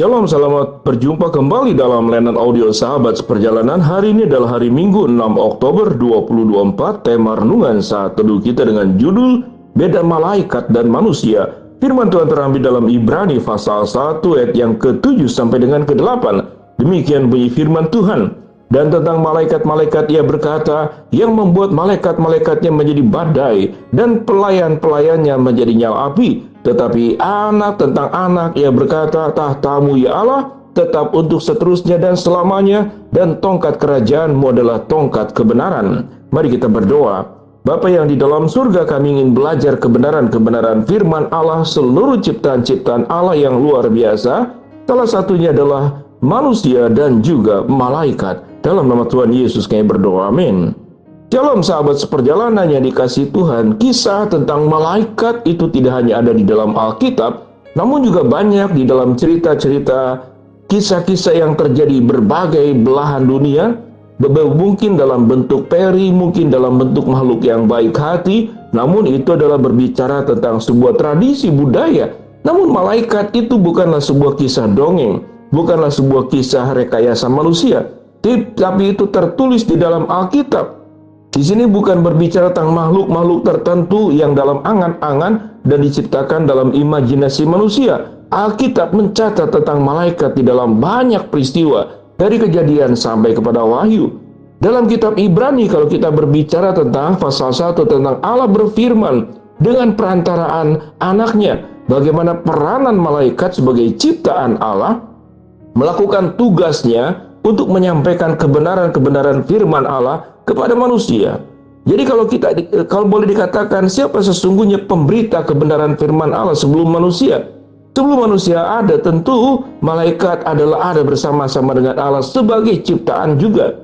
Shalom, selamat berjumpa kembali dalam layanan audio Sahabat Seperjalanan. Hari ini adalah hari Minggu 6 Oktober 2024. Tema renungan saat teduh kita dengan judul Beda Malaikat dan Manusia. Firman Tuhan terambil dalam Ibrani pasal 1 ayat yang ke-7 sampai dengan ke-8. Demikian bunyi firman Tuhan. Dan tentang malaikat-malaikat ia berkata, yang membuat malaikat-malaikatnya menjadi badai dan pelayan-pelayannya menjadi nyala api. Tetapi tentang anak ia berkata, tahtamu ya Allah tetap untuk seterusnya dan selamanya, dan tongkat kerajaanmu adalah tongkat kebenaran. Mari kita berdoa. Bapa yang di dalam surga, kami ingin belajar kebenaran-kebenaran firman Allah, seluruh ciptaan-ciptaan Allah yang luar biasa. Salah satunya adalah manusia dan juga malaikat. Dalam nama Tuhan Yesus kami berdoa, amin. Shalom sahabat seperjalanan yang dikasihi Tuhan. Kisah tentang malaikat itu tidak hanya ada di dalam Alkitab, namun juga banyak di dalam cerita-cerita, kisah-kisah yang terjadi berbagai belahan dunia. Mungkin dalam bentuk peri, mungkin dalam bentuk makhluk yang baik hati, namun itu adalah berbicara tentang sebuah tradisi budaya. Namun malaikat itu bukanlah sebuah kisah dongeng, bukanlah sebuah kisah rekayasa manusia, tapi itu tertulis di dalam Alkitab. Di sini bukan berbicara tentang makhluk-makhluk tertentu yang dalam angan-angan dan diciptakan dalam imajinasi manusia. Alkitab mencatat tentang malaikat di dalam banyak peristiwa, dari Kejadian sampai kepada Wahyu. Dalam kitab Ibrani, kalau kita berbicara tentang pasal 1, tentang Allah berfirman dengan perantaraan anaknya, bagaimana peranan malaikat sebagai ciptaan Allah melakukan tugasnya untuk menyampaikan kebenaran-kebenaran firman Allah kepada manusia. Jadi kalau boleh dikatakan, siapa sesungguhnya pemberita kebenaran firman Allah sebelum manusia? Sebelum manusia ada, tentu malaikat ada bersama-sama dengan Allah sebagai ciptaan juga.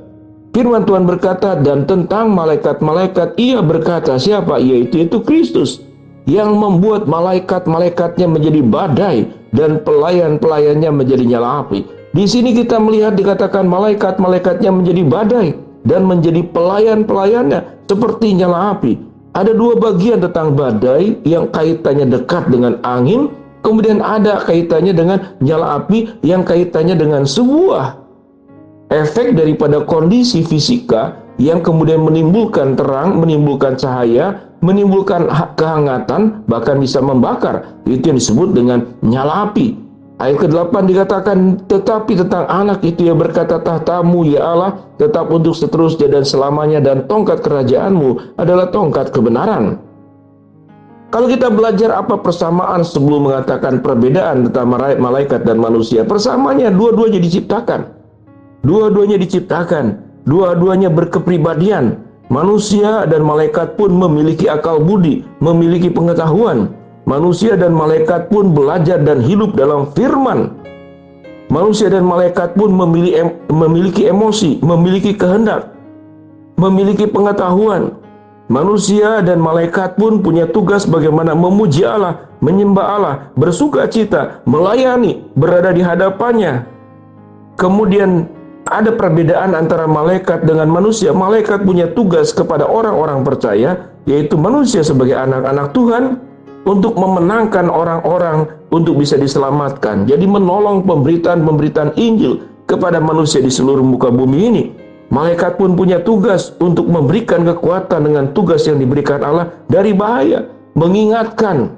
Firman Tuhan berkata, dan tentang malaikat-malaikat ia berkata, siapa? Yaitu Kristus, yang membuat malaikat-malaikatnya menjadi badai dan pelayan-pelayannya menjadi nyala api. Di sini kita melihat dikatakan malaikat-malaikatnya menjadi badai dan menjadi pelayan-pelayannya seperti nyala api. Ada dua bagian tentang badai yang kaitannya dekat dengan angin, kemudian ada kaitannya dengan nyala api yang kaitannya dengan sebuah efek daripada kondisi fisika yang kemudian menimbulkan terang, menimbulkan cahaya, menimbulkan kehangatan, bahkan bisa membakar. Itu yang disebut dengan nyala api. Ayat ke-8 dikatakan, tetapi tentang anak itu ia berkata, tahtamu ya Allah tetap untuk seterusnya dan selamanya, dan tongkat kerajaanmu adalah tongkat kebenaran. Kalau kita belajar apa persamaan sebelum mengatakan perbedaan tentang malaikat dan manusia, persamaannya dua-duanya diciptakan. Dua-duanya diciptakan, dua-duanya berkepribadian. Manusia dan malaikat pun memiliki akal budi, memiliki pengetahuan. Manusia dan malaikat pun belajar dan hidup dalam firman. Manusia dan malaikat pun memiliki emosi, memiliki kehendak, memiliki pengetahuan. Manusia dan malaikat pun punya tugas bagaimana memuji Allah, menyembah Allah, bersuka cita, melayani, berada di hadapannya. Kemudian ada perbedaan antara malaikat dengan manusia. Malaikat punya tugas kepada orang-orang percaya, yaitu manusia sebagai anak-anak Tuhan, untuk memenangkan orang-orang untuk bisa diselamatkan. Jadi menolong pemberitaan-pemberitaan Injil kepada manusia di seluruh muka bumi ini. Malaikat pun punya tugas untuk memberikan kekuatan dengan tugas yang diberikan Allah dari bahaya, mengingatkan.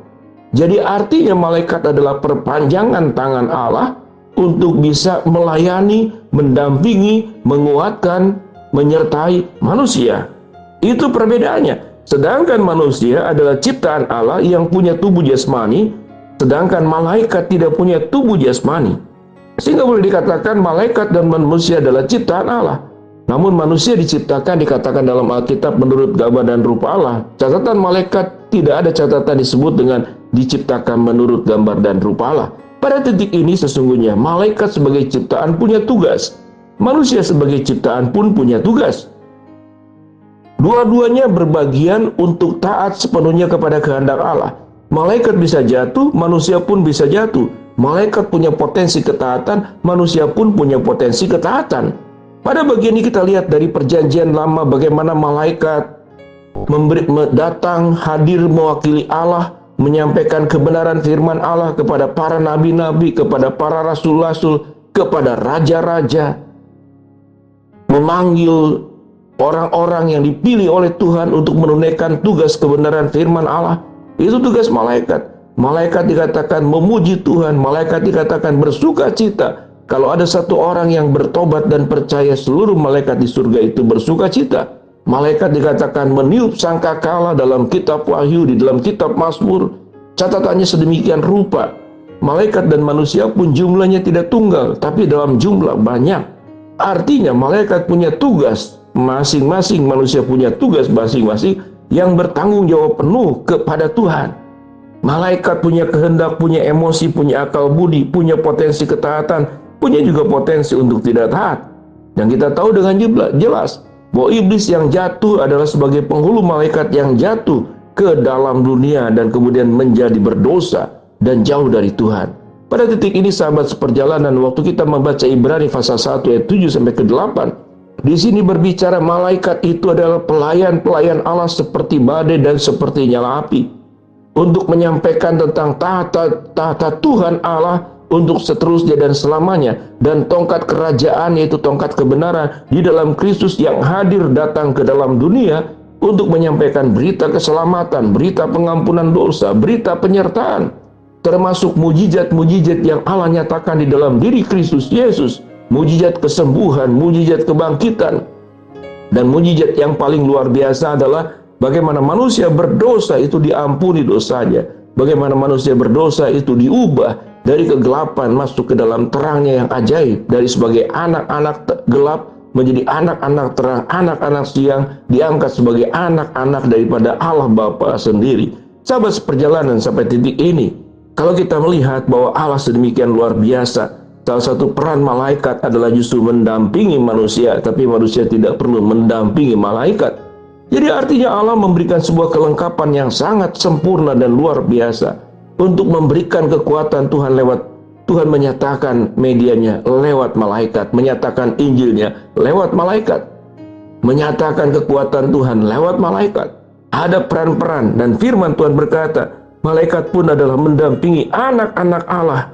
Jadi artinya malaikat adalah perpanjangan tangan Allah untuk bisa melayani, mendampingi, menguatkan, menyertai manusia. Itu perbedaannya. Sedangkan manusia adalah ciptaan Allah yang punya tubuh jasmani, sedangkan malaikat tidak punya tubuh jasmani. Sehingga boleh dikatakan malaikat dan manusia adalah ciptaan Allah. Namun manusia diciptakan, dikatakan dalam Alkitab, menurut gambar dan rupa Allah. Catatan malaikat tidak ada catatan disebut dengan diciptakan menurut gambar dan rupa Allah. Pada titik ini sesungguhnya malaikat sebagai ciptaan punya tugas. Manusia sebagai ciptaan pun punya tugas. Dua-duanya berbagian untuk taat sepenuhnya kepada kehendak Allah. Malaikat bisa jatuh, manusia pun bisa jatuh. Malaikat punya potensi ketaatan, manusia pun punya potensi ketaatan. Pada bagian ini kita lihat dari perjanjian lama bagaimana malaikat datang hadir mewakili Allah menyampaikan kebenaran firman Allah kepada para nabi-nabi, kepada para rasul-rasul, kepada raja-raja, memanggil orang-orang yang dipilih oleh Tuhan untuk menunaikan tugas kebenaran firman Allah. Itu tugas malaikat. Malaikat dikatakan memuji Tuhan, malaikat dikatakan bersuka cita. Kalau ada satu orang yang bertobat dan percaya, seluruh malaikat di surga itu bersuka cita. Malaikat dikatakan meniup sangkakala dalam kitab Wahyu, di dalam kitab Mazmur. Catatannya sedemikian rupa. Malaikat dan manusia pun jumlahnya tidak tunggal, tapi dalam jumlah banyak. Artinya malaikat punya tugas masing-masing, manusia punya tugas masing-masing yang bertanggung jawab penuh kepada Tuhan. Malaikat punya kehendak, punya emosi, punya akal budi, punya potensi ketaatan, punya juga potensi untuk tidak taat. Dan kita tahu dengan jelas bahwa iblis yang jatuh adalah sebagai penghulu malaikat yang jatuh ke dalam dunia dan kemudian menjadi berdosa dan jauh dari Tuhan. Pada titik ini sahabat seperjalanan, waktu kita membaca Ibrani pasal 1 ayat 7 sampai ke 8, di sini berbicara malaikat itu adalah pelayan-pelayan Allah seperti badai dan seperti nyala api, untuk menyampaikan tentang tahta Tuhan Allah untuk seterusnya dan selamanya, dan tongkat kerajaan yaitu tongkat kebenaran di dalam Kristus yang hadir datang ke dalam dunia untuk menyampaikan berita keselamatan, berita pengampunan dosa, berita penyertaan, termasuk mujizat-mujizat yang Allah nyatakan di dalam diri Kristus Yesus, mujizat kesembuhan, mujizat kebangkitan, dan mujizat yang paling luar biasa adalah bagaimana manusia berdosa itu diampuni dosanya, bagaimana manusia berdosa itu diubah dari kegelapan masuk ke dalam terangnya yang ajaib, dari sebagai anak-anak gelap menjadi anak-anak terang, anak-anak siang diangkat sebagai anak-anak daripada Allah Bapa sendiri. Sahabat seperjalanan, sampai titik ini, kalau kita melihat bahwa Allah sedemikian luar biasa, salah satu peran malaikat adalah justru mendampingi manusia, tapi manusia tidak perlu mendampingi malaikat. Jadi artinya Allah memberikan sebuah kelengkapan yang sangat sempurna dan luar biasa untuk memberikan kekuatan Tuhan lewat Tuhan menyatakan medianya lewat malaikat, menyatakan Injilnya lewat malaikat, menyatakan kekuatan Tuhan lewat malaikat. Ada peran-peran, dan firman Tuhan berkata, malaikat pun adalah mendampingi anak-anak Allah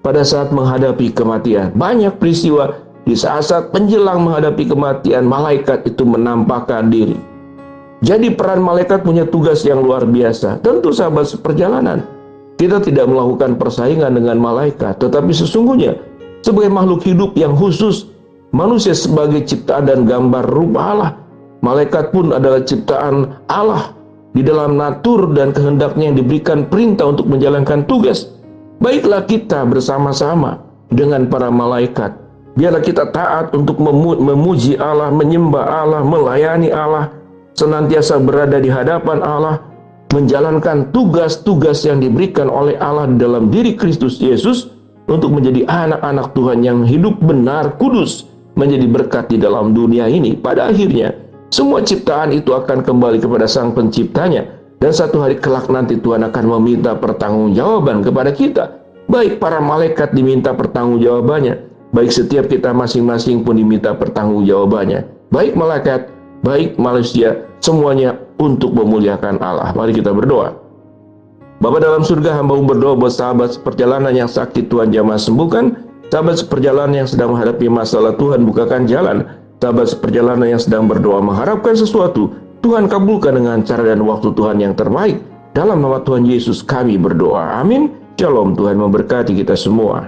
pada saat menghadapi kematian. Banyak peristiwa di saat-saat menjelang menghadapi kematian, malaikat itu menampakkan diri. Jadi peran malaikat punya tugas yang luar biasa. Tentu sahabat seperjalanan, kita tidak melakukan persaingan dengan malaikat, tetapi sesungguhnya sebagai makhluk hidup yang khusus, manusia sebagai ciptaan dan gambar rupa Allah, malaikat pun adalah ciptaan Allah di dalam natur dan kehendaknya yang diberikan perintah untuk menjalankan tugas. Baiklah kita bersama-sama dengan para malaikat, biarlah kita taat untuk memuji Allah, menyembah Allah, melayani Allah, senantiasa berada di hadapan Allah, menjalankan tugas-tugas yang diberikan oleh Allah dalam diri Kristus Yesus untuk menjadi anak-anak Tuhan yang hidup benar, kudus, menjadi berkat di dalam dunia ini. Pada akhirnya, semua ciptaan itu akan kembali kepada Sang Penciptanya, dan satu hari kelak nanti Tuhan akan meminta pertanggungjawaban kepada kita. Baik para malaikat diminta pertanggungjawabannya, baik setiap kita masing-masing pun diminta pertanggungjawabannya. Baik malaikat, baik manusia, semuanya untuk memuliakan Allah. Mari kita berdoa. Bapa dalam surga, hamba-Mu berdoa buat sahabat seperjalanan yang sakit, Tuhan jamah sembuhkan. Sahabat seperjalanan yang sedang menghadapi masalah, Tuhan bukakan jalan. Sahabat seperjalanan yang sedang berdoa mengharapkan sesuatu, Tuhan kabulkan dengan cara dan waktu Tuhan yang terbaik. Dalam nama Tuhan Yesus kami berdoa. Amin. Shalom, Tuhan memberkati kita semua.